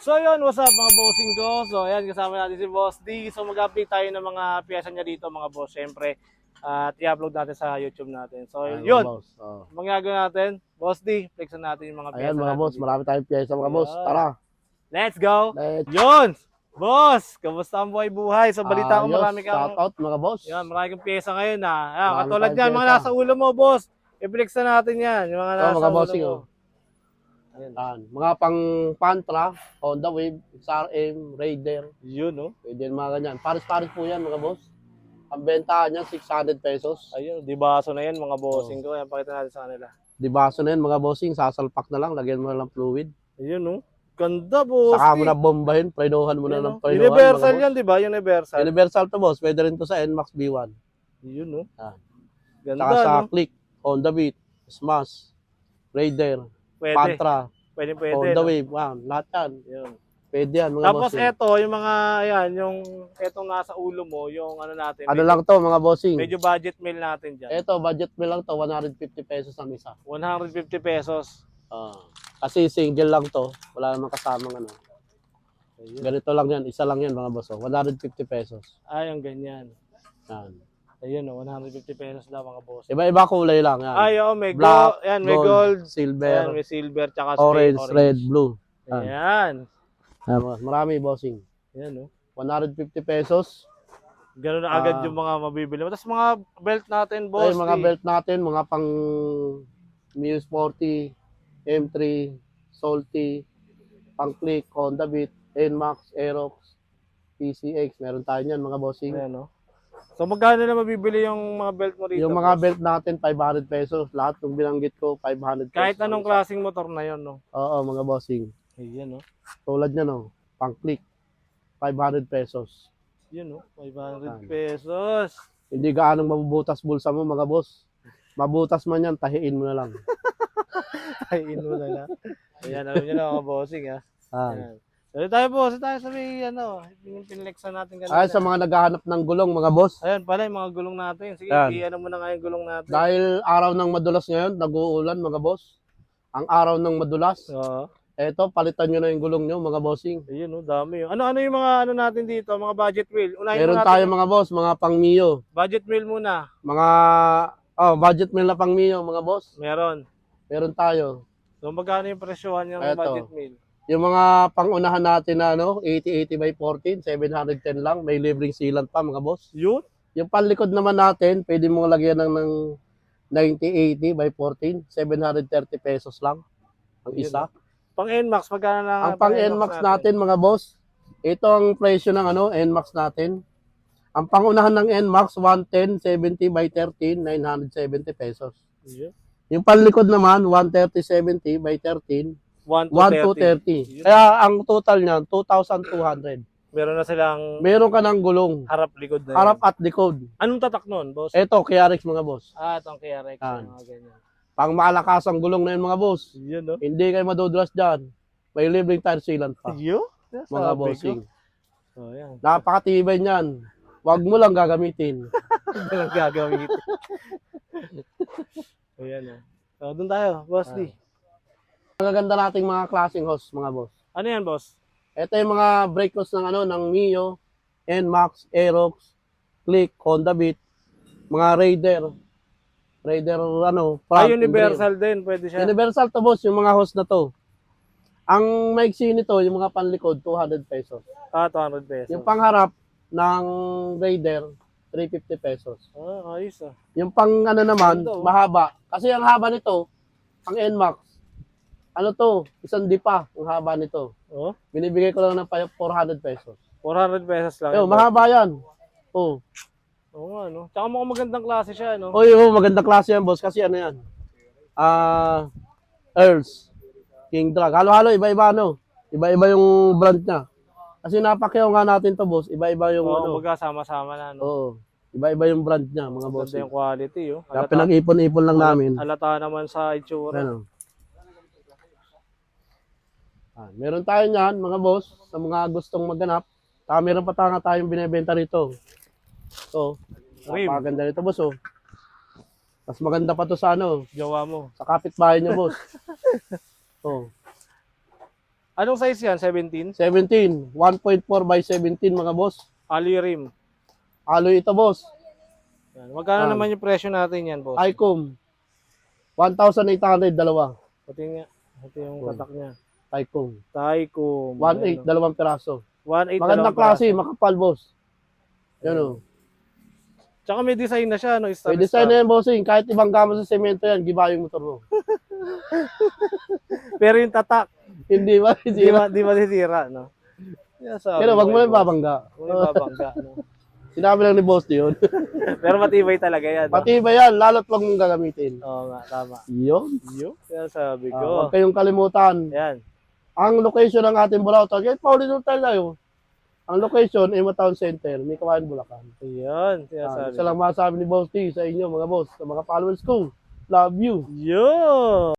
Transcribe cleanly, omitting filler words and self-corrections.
So yun, what's up mga bossing ko? So ayan, kasama natin si Boss D. So mag-update tayo ng mga piyesa niya dito mga boss. Siyempre, at i-upload natin sa YouTube natin. So Ayan mga yun, boss. Oh. magagawa natin. Boss D, flexan natin yung mga Ayan piyesa mga natin boss, dito. marami tayong piyesa mga boss. Ayan. Tara. Let's go! Let's Yun! Boss, kamusta ang buhay-buhay? So balita ko ayos. marami kang, Shout out mga boss. yan, marami kang piyesa ngayon ha. Ayan, Marami katulad tayong yan, mga piyesa. nasa ulo mo boss. I-flexan natin yan, yung mga nasa mga ulo bossing, mo. oh. Ayan. Mga pang Pantra, Honda Wave, XRM, Raider. Yun, no? Pwede yung mga ganyan. Paris-paris po yan mga boss. Ang bentahan niya 600 pesos. Ayun, di baso na yan mga bossing ko. Yan, pakita natin sa kanila. Di baso na yan mga bossing. Sasalpak na lang. Lagyan mo na lang fluid. Ayun, no? Ganda, boss. Saka mo na bombahin. Prenohan mo na ng prenohan. Universal mga yan, boss. di ba? Universal. Universal to boss. Pwede rin to sa NMAX B1. Yun, no? Yan. Ganda, Saka sa no? Click, Honda Beat, Smash, Raider, Pwede. Pantra, Pwede, Honda no? Wave, wow, lahat yan. Yun. Pwede yan mga Tapos bossing. eto, yung mga, yan, yung etong nasa ulo mo, yung ano natin. Ano lang to mga bossing? Medyo budget meal natin dyan. Ito, budget meal lang to, 150 pesos ang isa. 150 pesos. Kasi single lang to, wala namang kasamang ano. Ayun. Ganito lang yan, isa lang yan mga boss. 150 pesos. Ay, ang ganyan. Yan. Ayun, no? 150 pesos lang mga boss. Iba-iba kulay lang yan. Ay, oh, may Black, gold. Yan, may gold. silver, Ayan, may silver, tsaka orange, red, blue. Ayan. Yan, boss. Marami bossing. Ayan, no? 150 pesos. Ganun na agad yung mga mabibili mo. Tapos mga belt natin, boss. Ito yung mga belt natin, mga pang Muse 40, M3, Salty, pang Click, Honda Beat, NMAX, Aerox, PCX. Meron tayo niyan mga bossing. Ayan, no? So magkano na mabibili yung mga belt mo rito? Yung mga boss? belt natin, 500 pesos. Lahat ng binanggit ko, 500 pesos. Kahit anong klaseng motor na yon, no? Oo, mga bossing. Ayan, no? Tulad niya, no? Pang Click, 500 pesos. Yun, no? 500 pesos. Hindi gaanong mabubutas bulsa mo, mga boss. Mabutas man yan, tahiin mo na lang. Ay, ino na lang. Ayan, alam nyo na mga bossing, ha? Ah. Ayan. Dali tayo, boss. Dali tayo sa may, ano, yung pinlexan natin kanina. Ay, sa mga naghahanap ng gulong, mga boss. Ayan pala, yung mga gulong natin. Sige, Ayan. i-ano mo na nga yung gulong natin. Dahil araw ng madulas ngayon, nag-uulan, mga boss. Ang araw ng madulas. Oo. Eto, palitan nyo na yung gulong nyo, mga bossing. Ayun, no? Dami. Ano yung mga ano natin dito? Mga budget wheel. Unahin Meron mo natin. tayo, mga boss, mga pang Mio. Budget wheel muna. Mga, budget meal na pang Mio, mga boss. Meron. Meron tayo. So magkano yung presyohan ng Eto. budget meal? Yung mga pangunahan natin na 80 by 14, 710 lang. May libreng sealant pa mga boss. Yun? Yung panlikod naman natin, pwede mo lagyan ng 9080 by 14, 730 pesos lang ang Yun, isa. Pang NMAX, magkano na? Ang pang NMAX natin mga boss, ito ang presyo ng NMAX natin. Ang pangunahan ng NMAX, 110, 70 by 13, 970 pesos. Yun. Yung panlikod naman, 130, 70 by 13, 1 to 30. 1 to 30. Kaya ang total niyan, 2,200. Meron na silang Meron ka ng gulong, harap-likod na harap yun. at likod. Anong tatak nun, boss? Ito, KRX mga boss. Itong KRX. Ah. Mga ganyan. Pang malakas ang gulong na yun mga boss. Yun, no? Hindi kayo madudulas dyan. May libreng tire sealant pa. Yun? Mga bossing. So, yan. Napakatibay niyan. Huwag mo lang gagamitin. Ito lang gagamitin. Ayan, no? So, doon tayo, boss D. Ang gaganda nating mga klaseng hose mga boss. Ano yan, boss? Ito yung mga brake hose ng Mio, NMAX, Aerox, Click, Honda Beat, mga Raider, front and Universal din, pwede rear. siya. Universal to boss, yung mga hose na to. Ang maiksi nito, yung mga panlikod, 200 pesos. 200 pesos. Yung pangharap ng Raider, 350 pesos. Ayos ah. Yung pang ano naman, Ganda, oh. mahaba. Kasi ang haba nito, ang NMAX, ano to, isang dipa ang haba nito. Oh? Binibigay ko lang ng 400 pesos. 400 pesos lang. Yo, mahaba yan. Oh. Oo nga, no? Tsaka mukhang magandang klase siya, no? Oy, magandang klase yan, boss. Kasi ano yan? Earls, King Drag. Halo-halo, iba-iba, no? Iba-iba yung brand niya. Kasi napakyaw nga natin to, boss. Iba-iba yung ano. Oo, sama-sama na, no? Oo. Iba-iba yung brand niya, mga boss. Ganda yung quality, oh. Kaya pinag-ipon-ipon lang namin. Halata naman sa itsura. Ano? Meron tayo niyan, mga boss, sa mga gustong maghanap. Meron pa tayong binebenta rito. So, napakaganda nito, boss, oh. Mas maganda pa to sa ano, Gawa mo. sa kapitbahay niyo, boss. Oh. Anong size yan? 17? 17, 1.4 by 17 mga boss. Alloy rim. Alloy ito boss. Yan. Magkano Ah. naman yung presyo natin yan, boss? Icom. 1,800 dalawa. Pati nga. Ito yung Oh. tatak niya. Icom. Taiko. 1.8 dalawang piraso. 1.8 Magandang klase, makapal boss. Yan o. Tsaka may design na siya, no? Star, May design na yan bossing. Kahit ibang gama sa semento yan, giba yung motor mo. Pero yung tatak, Hindi ba? di masisira, no? Yan sabi Pero wag ko, mo lang boss. babangga. Huwag mo yung babangga, no? Sinabi lang ni boss yun. Pero matibay talaga yan, no? Pati ba yan, lalo't wag mong gagamitin. Oo nga, tama. Yun. Yun, yan sabi Huwag ko. kayong kalimutan. Yan. Ang location ng ating Burautan, kahit paulit tayo. Ang location ay Town Center, may Kawayan, Bulacan. Yun, sinasabi. Isa lang masabi ni Boss T sa inyo mga boss, sa mga followers ko. Love you. Yun!